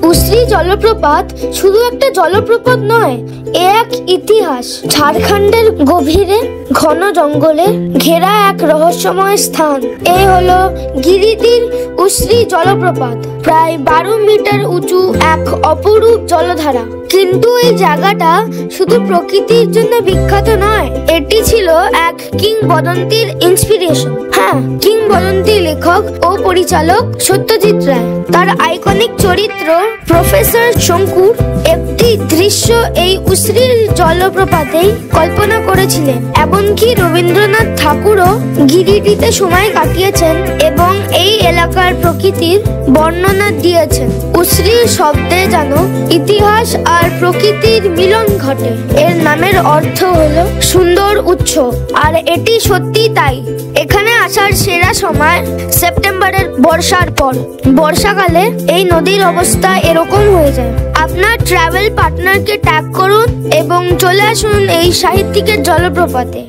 উশ্রী জলপ্রপাত শুধু একটা জলপ্রপাত নয়, এ এক ইতিহাস। ঝাড়খণ্ডের গভীরে ঘন জঙ্গলে ঘেরা এক রহস্যময় স্থান। এ হলো গিরিদির উশ্রী জলপ্রপাত, প্রায় 12 মিটার উঁচু এক অপরূপ জলধারা। কিন্তু এই জায়গাটা শুধু প্রকৃতির জন্য বিখ্যাত নয়, এটি ছিল এক কিংবদন্তির ইন্সপিরেশন। হ্যাঁ, কিংবদন্তি লেখক ও পরিচালক সত্যজিৎ রায় তার আইকনিক চরিত্র প্রফেসর শঙ্কুর একটি দৃশ্য এই উশ্রীর জলপ্রপাতেই কল্পনা করেছিলেন। এমনকি রবীন্দ্রনাথ ঠাকুরও গিরিডিতে সময় কাটিয়েছেন এবং এই এলাকার প্রকৃতির বর্ণনা দিয়েছেন। উশ্রীর শব্দে যেন ইতিহাস আর প্রকৃতির মিলন ঘটে। এর নামের অর্থ হলো সুন্দর উৎস, আর এটি সত্যি তাই। এখানে আসার সেরা সময় সেপ্টেম্বরের বর্ষার পর। বর্ষাকালে এই নদীর অবস্থা এরকম হয়ে যায়। আপনার ট্রাভেল পার্টনারকে ট্যাগ করুন এবং চলে আসুন এই সাহিত্যিকের জলপ্রপাতে।